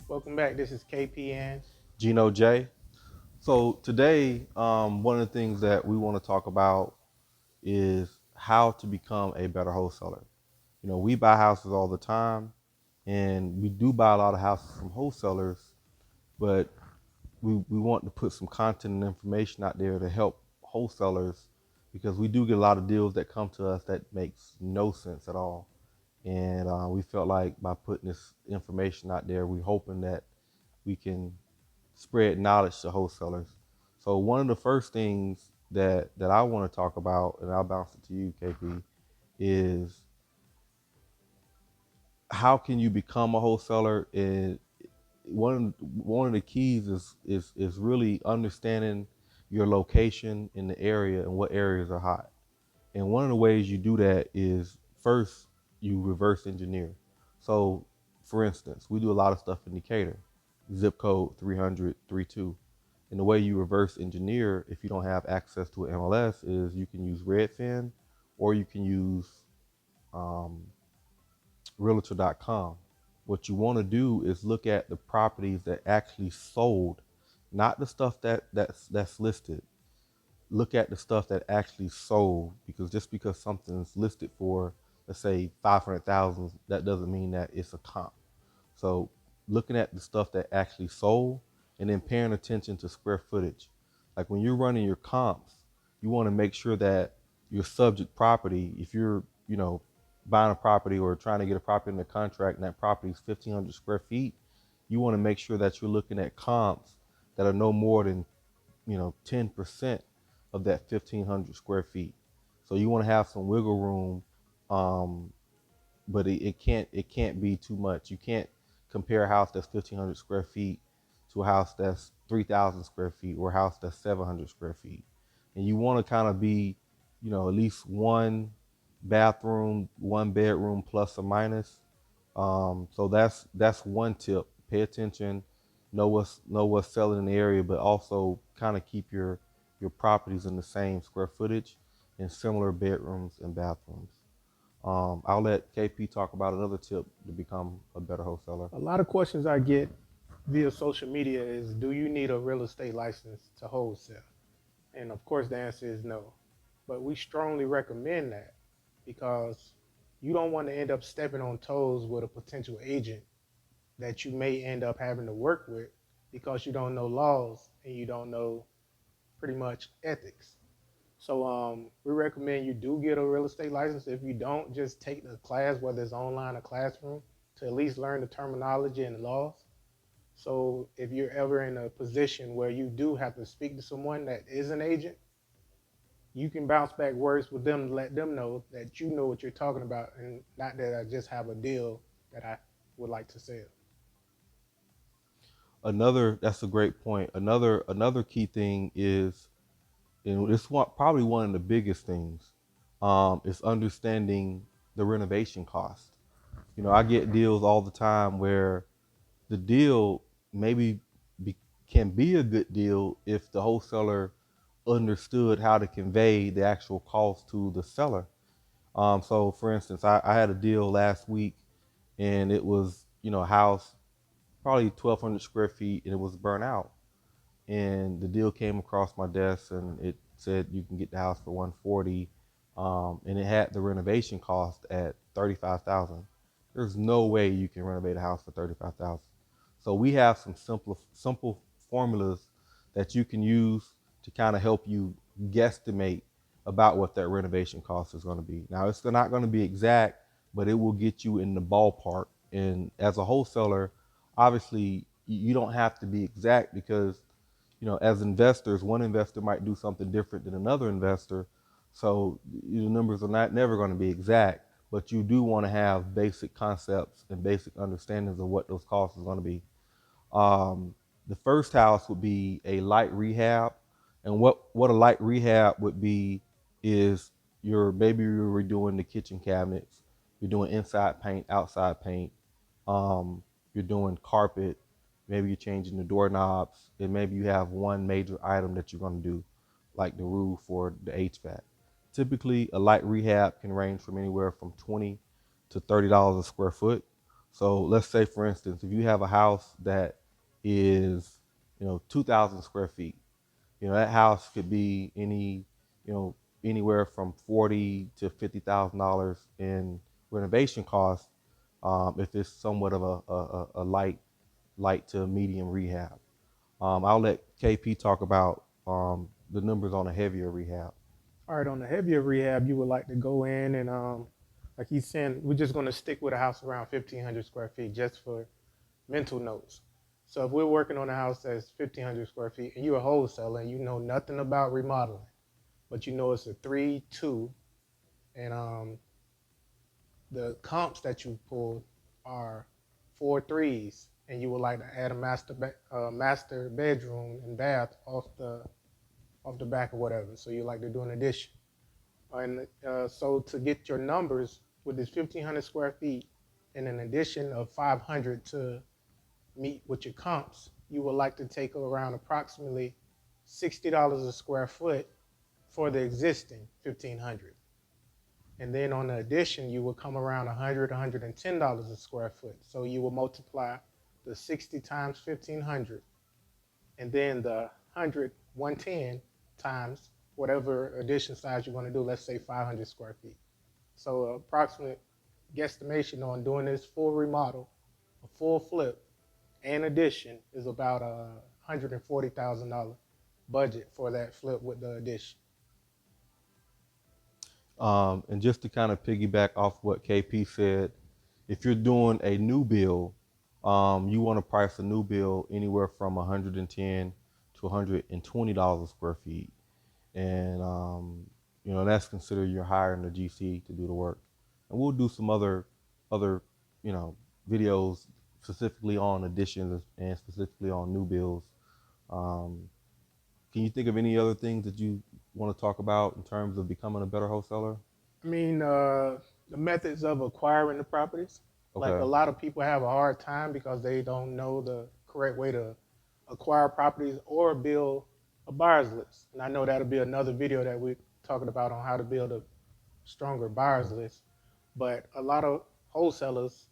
Welcome back. This is KPN. GenoJ. So today, one of the things that we want to talk about is how to become a better wholesaler. We buy houses all the time, and we do buy a lot of houses from wholesalers, but we want to put some content and information out there to help wholesalers because we do get a lot of deals that come to us that makes no sense at all. And we felt like by putting this information out there, we're hoping that we can spread knowledge to wholesalers. So one of the first things that I want to talk about, and I'll bounce it to you, KP, is how can you become a wholesaler? And one of the keys is really understanding your location in the area and what areas are hot. And one of the ways you do that is first you reverse engineer. So for instance, we do a lot of stuff in Decatur, zip code 30032. And the way you reverse engineer, if you don't have access to an MLS, is you can use Redfin or you can use um, Realtor.com. What you want to do is look at the properties that actually sold, not the stuff that's listed. Look at the stuff that actually sold, because just because something's listed for, let's say, 500,000, that doesn't mean that it's a comp. So looking at the stuff that actually sold and then paying attention to square footage. Like when you're running your comps, you want to make sure that your subject property, if you're, buying a property or trying to get a property in the contract and that property is 1,500 square feet, you want to make sure that you're looking at comps that are no more than, 10% of that 1,500 square feet. So you want to have some wiggle room, but it can't be too much. You can't compare a house that's 1,500 square feet to a house that's 3,000 square feet or a house that's 700 square feet. And you want to kind of be, at least one bathroom, one bedroom plus or minus. So that's one tip. Pay attention, know what's selling in the area, but also kind of keep your properties in the same square footage and similar bedrooms and bathrooms. I'll let KP talk about another tip to become a better wholesaler. A lot of questions I get via social media is, do you need a real estate license to wholesale? And of course, the answer is no. But we strongly recommend that because you don't want to end up stepping on toes with a potential agent that you may end up having to work with because you don't know laws and you don't know pretty much ethics. So we recommend you do get a real estate license. If you don't, just take the class, whether it's online or classroom, to at least learn the terminology and the laws. So if you're ever in a position where you do have to speak to someone that is an agent, you can bounce back words with them to let them know that you know what you're talking about and not that I just have a deal that I would like to sell. That's a great point. Another key thing is, and this one probably one of the biggest things, is understanding the renovation cost. I get deals all the time where the deal maybe be, can be a good deal if the wholesaler understood how to convey the actual cost to the seller. So for instance, I had a deal last week, and it was, a house probably 1,200 square feet, and it was burnt out. And the deal came across my desk, and it said you can get the house for 140, and it had the renovation cost at 35,000. There's no way you can renovate a house for 35,000. So we have some simple formulas that you can use to kind of help you guesstimate about what that renovation cost is going to be. Now it's not going to be exact, but it will get you in the ballpark. And as a wholesaler, obviously you don't have to be exact because, as investors, one investor might do something different than another investor. So the numbers are not never going to be exact, but you do want to have basic concepts and basic understandings of what those costs are going to be. Um, the first house would be a light rehab, and what a light rehab would be is you're redoing the kitchen cabinets, you're doing inside paint, outside paint, you're doing carpet, maybe you're changing the doorknobs, and maybe you have one major item that you're going to do, like the roof or the HVAC. Typically, a light rehab can range from anywhere from $20 to $30 a square foot. So let's say, for instance, if you have a house that is, 2,000 square feet, that house could be you know, anywhere from $40,000 to $50,000 in renovation costs, if it's somewhat of a light to medium rehab. I'll let KP talk about the numbers on a heavier rehab. All right, on the heavier rehab, you would like to go in and, like he's saying, we're just going to stick with a house around 1,500 square feet just for mental notes. So if we're working on a house that's 1,500 square feet and you're a wholesaler and you know nothing about remodeling, but you know it's a 3-2, and the comps that you pulled are 4 3s, and you would like to add a master bedroom and bath off the back or whatever. So you like to do an addition, and so to get your numbers with this 1,500 square feet and an addition of 500 to meet with your comps, you would like to take around approximately $60 a square foot for the existing 1,500. And then on the addition, you would come around $110 a square foot. So you will multiply the 60 times 1,500, and then the 110 times whatever addition size you want to do, let's say 500 square feet. So approximate guesstimation on doing this full remodel, a full flip, and addition is about a $140,000 budget for that flip with the addition. And just to kind of piggyback off what KP said, if you're doing a new build, you want to price a new build anywhere from 110 to $120 a square feet, and that's considered you're hiring the GC to do the work. And we'll do some other videos specifically on additions and specifically on new builds. Um, can you think of any other things that you want to talk about in terms of becoming a better wholesaler? I mean, the methods of acquiring the properties. Like a Okay. lot of people have a hard time because they don't know the correct way to acquire properties or build a buyer's list. And I know that'll be another video that we're talking about on how to build a stronger buyer's list. But a lot of wholesalers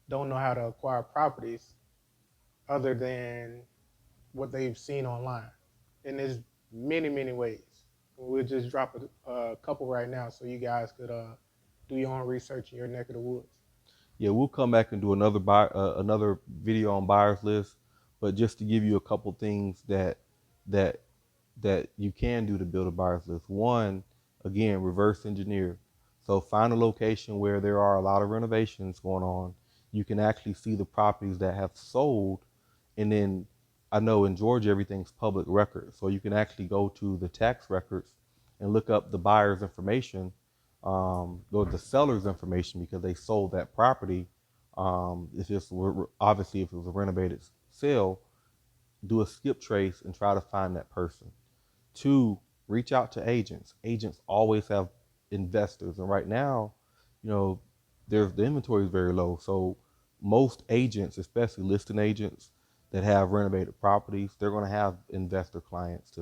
don't know how to acquire properties other than what they've seen online. And there's many, many ways. We'll just drop a couple right now so you guys could do your own research in your neck of the woods. Yeah, we'll come back and do another video on buyers list, but just to give you a couple things that that you can do to build a buyers list. One, again, reverse engineer. So find a location where there are a lot of renovations going on. You can actually see the properties that have sold, and then I know in Georgia everything's public record, so you can actually go to the tax records and look up the buyer's information, go to the seller's information because they sold that property. It's just obviously if it was a renovated sale, do a skip trace and try to find that person. Two, reach out to agents. Agents always have investors, and right now, you know, the inventory is very low. So most agents, especially listing agents that have renovated properties, they're going to have investor clients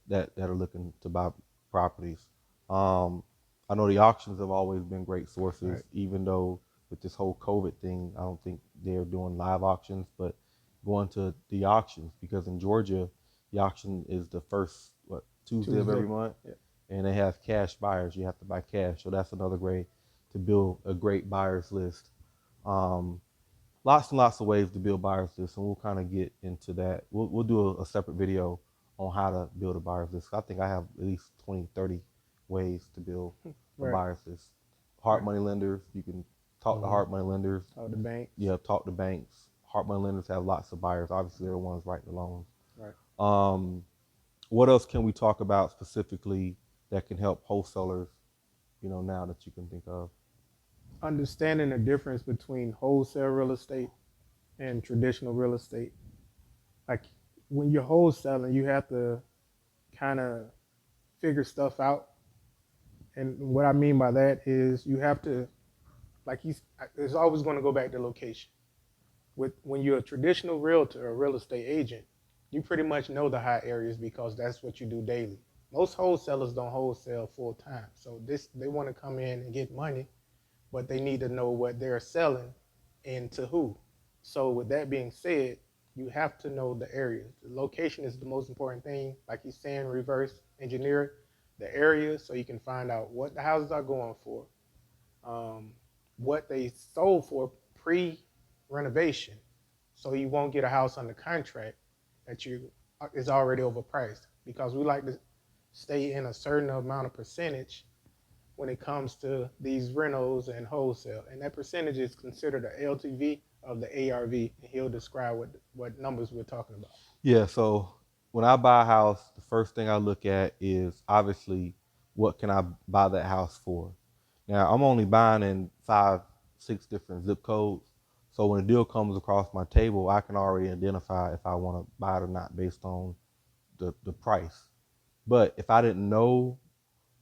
that are looking to buy properties. Um, I know the auctions have always been great sources, Right. even though with this whole COVID thing, I don't think they're doing live auctions, but going to the auctions, because in Georgia, the auction is the first Tuesday of every Tuesday. month, Yeah. and they have cash buyers. You have to buy cash, so that's another way to build a great buyers list. Um, Lots and lots of ways to build buyers lists, and we'll kind of get into that. We'll do a separate video on how to build a buyers list. I think I have at least 20, 30 ways to build a Right. buyers list. Hard Right. money lenders, you can talk to Mm-hmm. hard money lenders. Oh, the banks. Yeah, talk to banks. Hard money lenders have lots of buyers. Obviously, they're the ones writing the loans. Right. Um, what else can we talk about specifically that can help wholesalers, now that you can think of? Understanding the difference between wholesale real estate and traditional real estate. Like when you're wholesaling, you have to kind of figure stuff out. And what I mean by that is you have to, like it's always going to go back to location. When you're a traditional realtor or real estate agent, you pretty much know the hot areas because that's what you do daily. Most wholesalers don't wholesale full time, so they want to come in and get money, but they need to know what they're selling and to who. So with that being said, you have to know the area. The location is the most important thing. Like he's saying, reverse engineer the area so you can find out what the houses are going for, um, what they sold for pre-renovation, so you won't get a house under contract that you is already overpriced. Because we like to stay in a certain amount of percentage when it comes to these renos and wholesale. And that percentage is considered the LTV of the ARV. And he'll describe what numbers we're talking about. Yeah, so when I buy a house, the first thing I look at is obviously what can I buy that house for. Now I'm only buying in 5, 6 different zip codes. So when a deal comes across my table, I can already identify if I want to buy it or not based on the price. But if I didn't know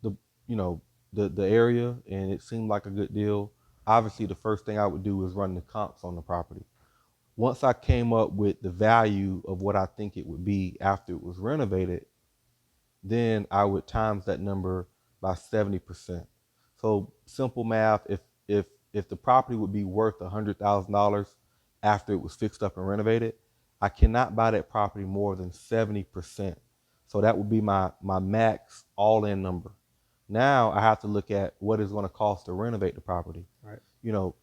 the you know the area and it seemed like a good deal, obviously the first thing I would do is run the comps on the property. Once I came up with the value of what I think it would be after it was renovated, then I would times that number by 70%. So simple math, if the property would be worth $100,000 after it was fixed up and renovated, I cannot buy that property more than 70%. So that would be my max all-in number. Now I have to look at what it's going to cost to renovate the property. Right.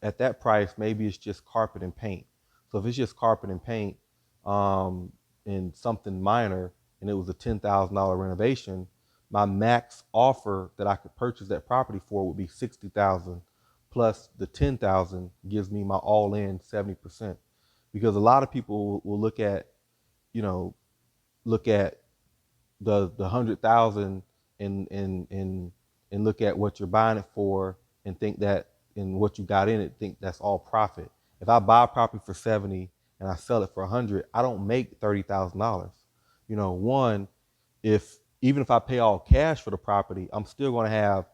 At that price, maybe it's just carpet and paint. So if it's just carpet and paint, and something minor, and it was a $10,000 renovation, my max offer that I could purchase that property for would be 60,000, plus the 10,000 gives me my all-in 70%. Because a lot of people will you know, look at the 100,000 and look at what you're buying it for and think that and what you got in it, think that's all profit. If I buy a property for 70 and I sell it for 100, I don't make $30,000. One, if even if I pay all cash for the property, I'm still going to have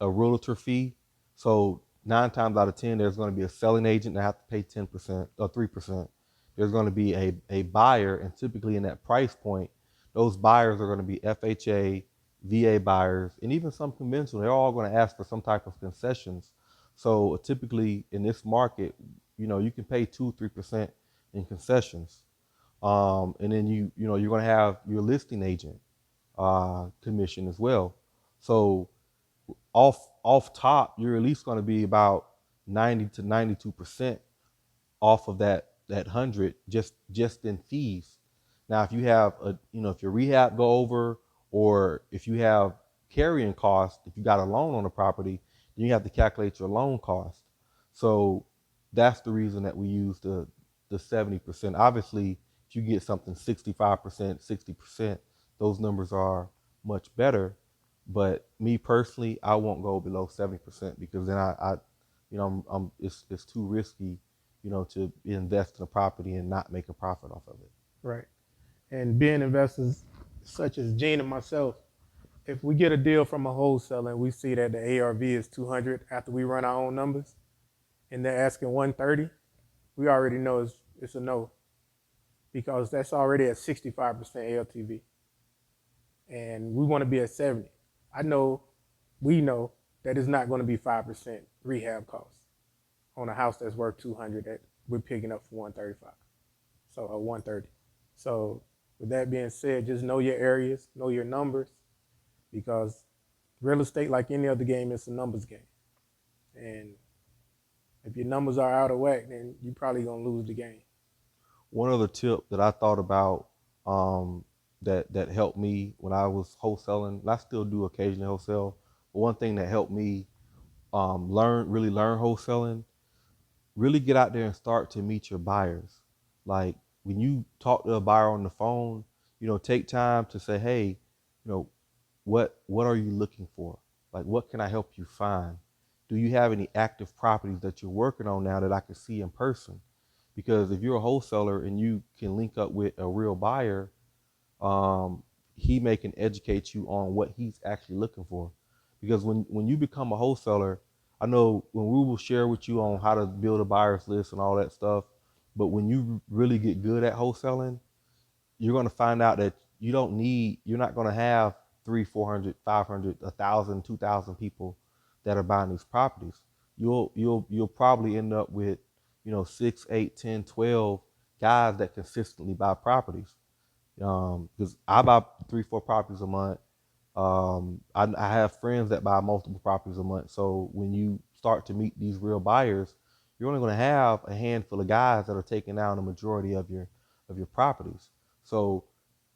a realtor fee. So 9 times out of 10, there's going to be a selling agent that I have to pay 10% or 3%. There's going to be a buyer, and typically in that price point, those buyers are going to be FHA, VA buyers, and even some conventional. They're all going to ask for some type of concessions. So typically in this market, you can pay 2, 3% in concessions. And then you're going to have your listing agent commission as well. So off top, you're at least going to be about 90 to 92% off of that 100 just in fees. Now, if you have if your rehab go over, or if you have carrying costs, if you got a loan on the property, then you have to calculate your loan cost. So that's the reason that we use the 70%. Obviously, if you get something 65%, 60%, those numbers are much better. But me personally, I won't go below 70% because then it's too risky, to invest in a property and not make a profit off of it. Right. And being investors such as Gene and myself, if we get a deal from a wholesaler and we see that the ARV is 200 after we run our own numbers and they're asking 130, we already know it's a no, because that's already at 65% LTV. And we want to be at 70. We know that it's not going to be 5% rehab costs on a house that's worth 200 that we're picking up for 135. So 130. So with that being said, just know your areas, know your numbers, because real estate, like any other game, is a numbers game. And if your numbers are out of whack, then you're probably gonna lose the game. One other tip that I thought about, that helped me when I was wholesaling, and I still do occasionally wholesale, but one thing that helped me really learn wholesaling, really get out there and start to meet your buyers. Like when you talk to a buyer on the phone, take time to say, hey, what are you looking for? Like, what can I help you find? Do you have any active properties that you're working on now that I can see in person? Because if you're a wholesaler and you can link up with a real buyer, he may can educate you on what he's actually looking for. Because when you become a wholesaler, I know when we will share with you on how to build a buyer's list and all that stuff, but when you really get good at wholesaling, you're going to find out that you're not going to have 300, 400, 500, 1,000, 2,000 people that are buying these properties. You'll probably end up with, 6, 8, 10, 12 guys that consistently buy properties. Because I buy 3, 4 properties a month. I have friends that buy multiple properties a month. So when you start to meet these real buyers, you're only going to have a handful of guys that are taking down the majority of your properties. So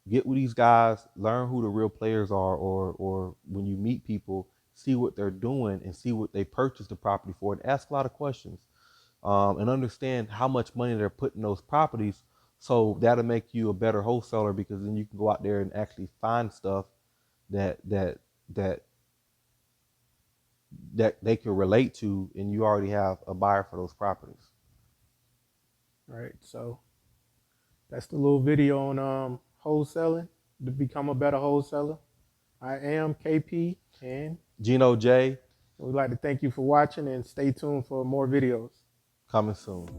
get with these guys, learn who the real players are, or when you meet people, see what they're doing and see what they purchased the property for, and ask a lot of questions, and understand how much money they're putting in those properties. So that'll make you a better wholesaler, because then you can go out there and actually find stuff that that that that they can relate to, and you already have a buyer for those properties. Right. So that's the little video on wholesaling to become a better wholesaler. I am KP, and GenoJ, we'd like to thank you for watching, and stay tuned for more videos. coming soon.